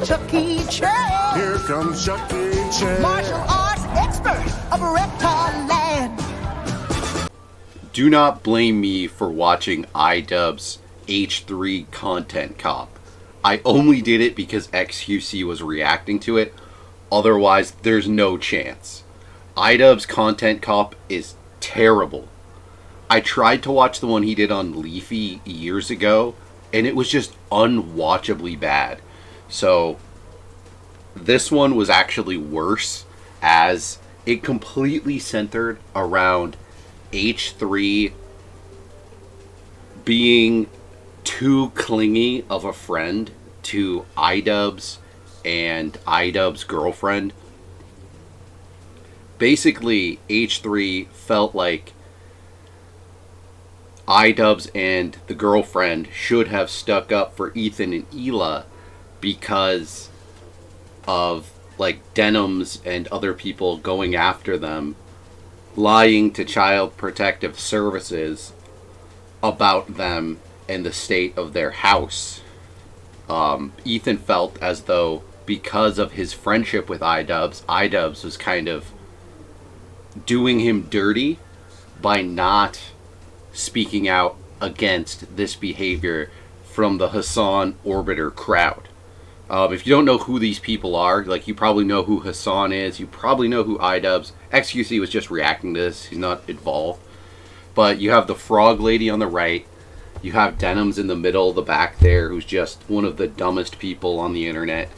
Chuck E. Cheese. Here comes Chuck E. Cheese. Martial arts expert of reptile land. Do not blame me for watching Idubbbz H3 Content Cop. I only did it because XQC was reacting to it. Otherwise, there's no chance. Idubbbz Content Cop is terrible. I tried to watch the one he did on Leafy years ago, and it was just unwatchably bad. So, this one was actually worse, as it completely centered around H3 being too clingy of a friend to Idubbbz and Idubbbz's girlfriend. Basically, H3 felt like Idubbbz and the girlfriend should have stuck up for Ethan and Hila because of like Denims and other people going after them, lying to Child Protective Services about them and the state of their house. Ethan felt as though because of his friendship with Idubbbz was kind of doing him dirty by not speaking out against this behavior from the Hassan Orbiter crowd. If you don't know who these people are, like, you probably know who Hassan is, you probably know who Idubbbz. XQC was just reacting to this, he's not involved. But you have the frog lady on the right, you have Denims in the middle, the back there, who's just one of the dumbest people on the internet.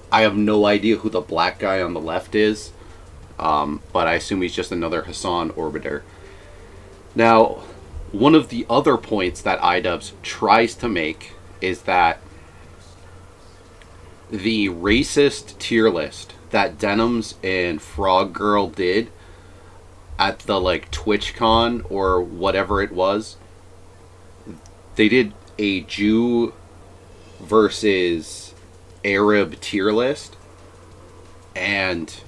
I have no idea who the black guy on the left is, but I assume he's just another Hassan Orbiter. Now, one of the other points that Idubbbz tries to make is that the racist tier list that Denims and Frog Girl did at the like TwitchCon or whatever it was, they did a Jew versus Arab tier list, and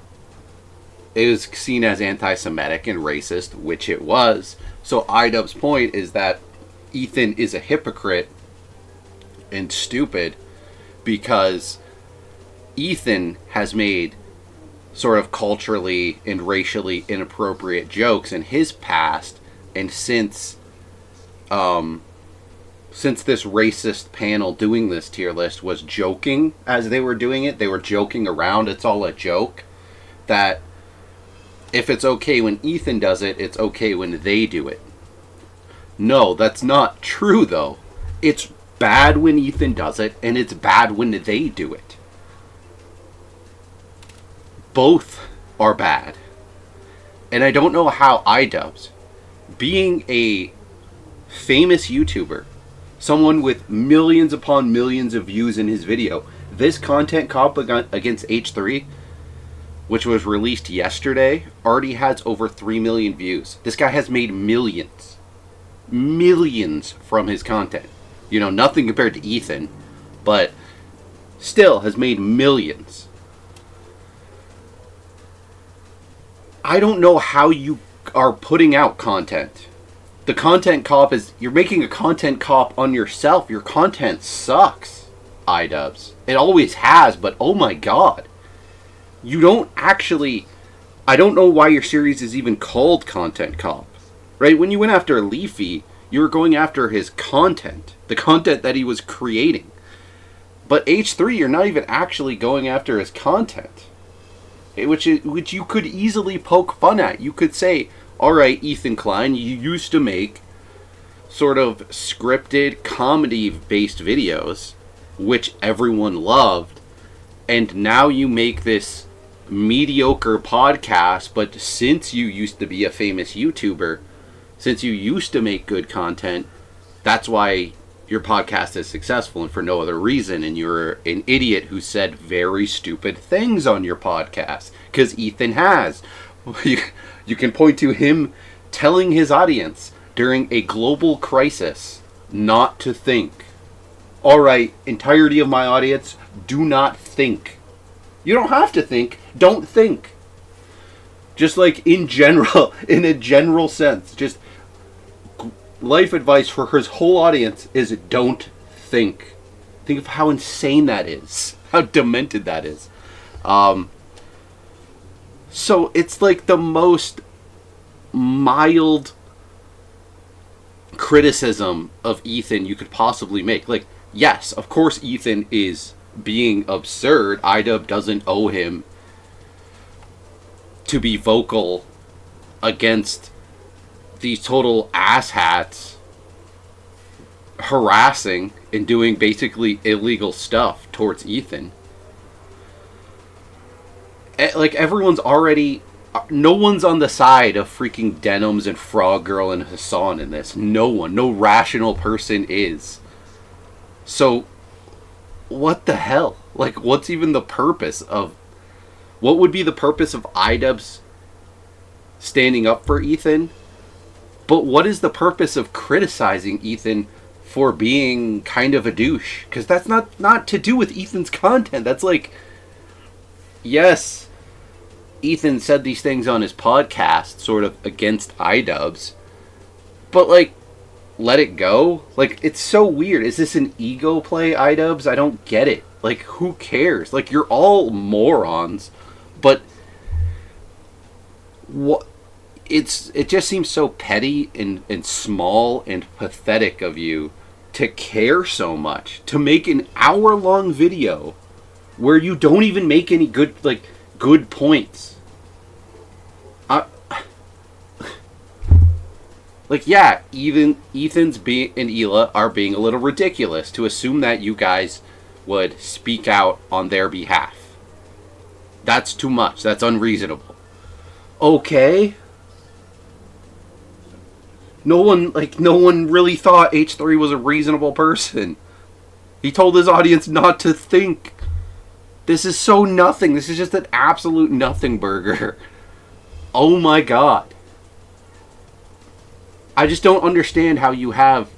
it was seen as anti-Semitic and racist, which it was. So Idubbbz's point is that Ethan is a hypocrite and stupid because Ethan has made sort of culturally and racially inappropriate jokes in his past, and since this racist panel doing this tier list was joking as they were doing it, they were joking around, it's all a joke, that if it's okay when Ethan does it, it's okay when they do it. No, that's not true though. It's bad when Ethan does it, and it's bad when they do it. Both are bad. And I don't know how Idubbbz, being a famous YouTuber, someone with millions upon millions of views in his video, this content cop against H3, which was released yesterday, already has over 3 million views. This guy has made millions. Millions from his content. You know, nothing compared to Ethan, but still has made millions. I don't know how you are putting out content. The content cop is, you're making a content cop on yourself. Your content sucks, Idubbbz. It always has, but oh my god. You don't actually, I don't know why your series is even called Content Cop. Right? When you went after Leafy, you were going after his content. The content that he was creating. But H3, you're not even actually going after his content. Which you could easily poke fun at. You could say, alright, Ethan Klein, you used to make sort of scripted, comedy-based videos, which everyone loved, and now you make this mediocre podcast, but since you used to be a famous YouTuber, since you used to make good content, that's why your podcast is successful and for no other reason, and you're an idiot who said very stupid things on your podcast, because Ethan has. You can point to him telling his audience during a global crisis not to think. Alright, entirety of my audience, do not think. You don't have to think, don't think. Just like in general, in a general sense, just life advice for his whole audience is don't think. Think of how insane that is. how demented that is. So it's like the most mild criticism of Ethan you could possibly make. Like, yes, of course Ethan is being absurd. Idubbbz doesn't owe him to be vocal against these total asshats harassing and doing basically illegal stuff towards Ethan. Like, everyone's already... No one's on the side of freaking Denims and Frog Girl and Hassan in this. No one. No rational person is. So, what the hell? Like, what's even the purpose of... What would be the purpose of Idubbbz standing up for Ethan? But what is the purpose of criticizing Ethan for being kind of a douche? Because that's not to do with Ethan's content. That's like... Yes... Ethan said these things on his podcast, sort of against Idubbbz, but like, let it go. Like, it's so weird. Is this an ego play, Idubbbz? I don't get it. Like, who cares? Like, you're all morons, but what? It just seems so petty and small and pathetic of you to care so much, to make an hour-long video where you don't even make any good points. Like, yeah, even Ethan's and Hila are being a little ridiculous to assume that you guys would speak out on their behalf. That's too much. That's unreasonable. Okay. No one really thought H3 was a reasonable person. He told his audience not to think. This is so nothing. This is just an absolute nothing burger. Oh my god. I just don't understand how you have,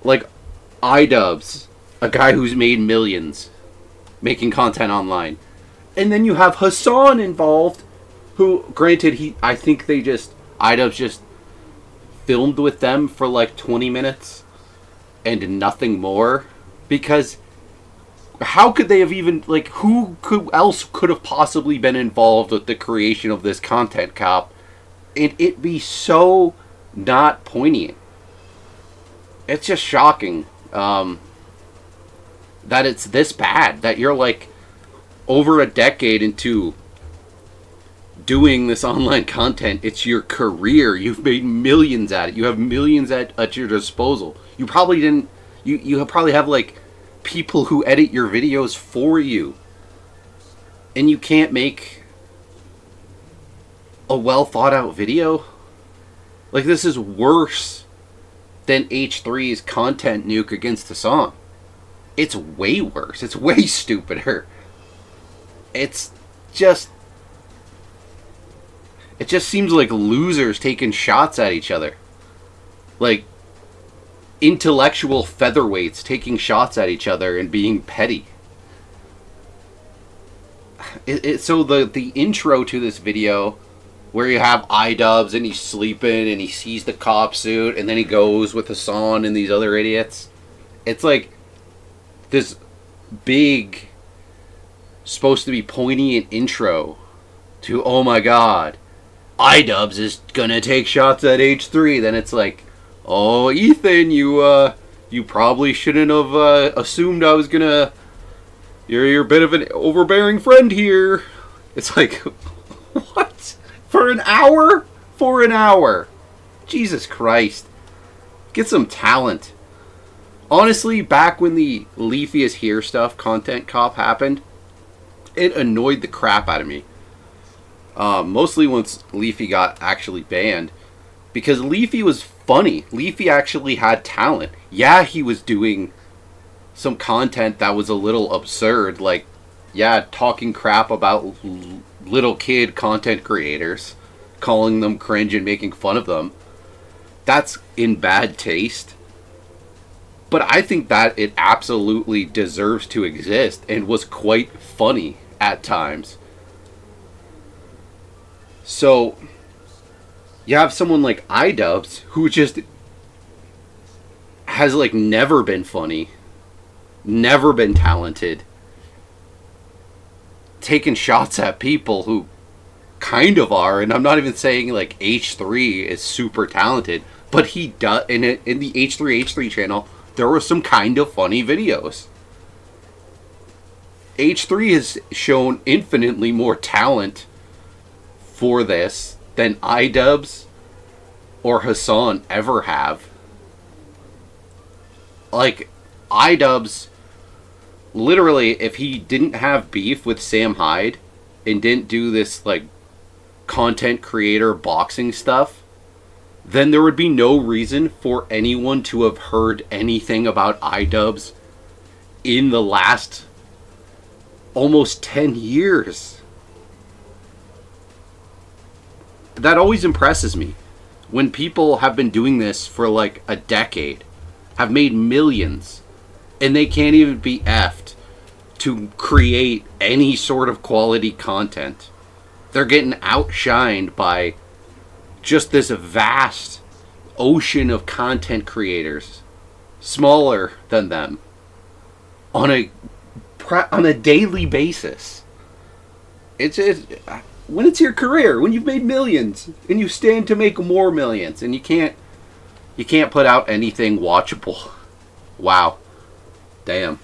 like, Idubbbz, a guy who's made millions making content online, and then you have Hassan involved, who, granted, I think Idubbbz just filmed with them for like 20 minutes and nothing more, because how could they have even, like, who else could have possibly been involved with the creation of this content cop? And it be so not poignant. It's just shocking that it's this bad. That you're like over a decade into doing this online content. It's your career. You've made millions at it. You have millions at your disposal. You probably didn't. You probably have like people who edit your videos for you, and you can't make a well thought out video. Like, this is worse than H3's content nuke against the song. It's way worse. It's way stupider. It just seems like losers taking shots at each other. Like intellectual featherweights taking shots at each other and being petty. So the intro to this video, where you have Idubbbz and he's sleeping and he sees the cop suit and then he goes with Hassan and these other idiots. It's like this big, supposed to be poignant intro to, oh my god, Idubbbz is gonna take shots at H3. Then it's like, oh Ethan, you probably shouldn't have assumed I was gonna... You're a bit of an overbearing friend here. It's like, what? For an hour? For an hour. Jesus Christ. Get some talent. Honestly, back when the Leafy is Here stuff, Content Cop, happened, it annoyed the crap out of me. Mostly once Leafy got actually banned. Because Leafy was funny. Leafy actually had talent. Yeah, he was doing some content that was a little absurd. Like, yeah, talking crap about little kid content creators, calling them cringe and making fun of them. That's in bad taste. But I think that it absolutely deserves to exist and was quite funny at times. So you have someone like Idubbbz who just has like never been funny never been talented, taking shots at people who kind of are, and I'm not even saying like H3 is super talented, but he does. In the H3 channel, there were some kind of funny videos. H3 has shown infinitely more talent for this than Idubbbz or Hassan ever have. Like, Idubbbz, literally, if he didn't have beef with Sam Hyde and didn't do this, like, content creator boxing stuff, then there would be no reason for anyone to have heard anything about Idubbbz in the last almost 10 years. That always impresses me. When people have been doing this for like a decade, have made millions, and they can't even be effed to create any sort of quality content. They're getting outshined by just this vast ocean of content creators, smaller than them, on a daily basis. It's when it's your career, when you've made millions and you stand to make more millions, and you can't put out anything watchable. Wow. Damn.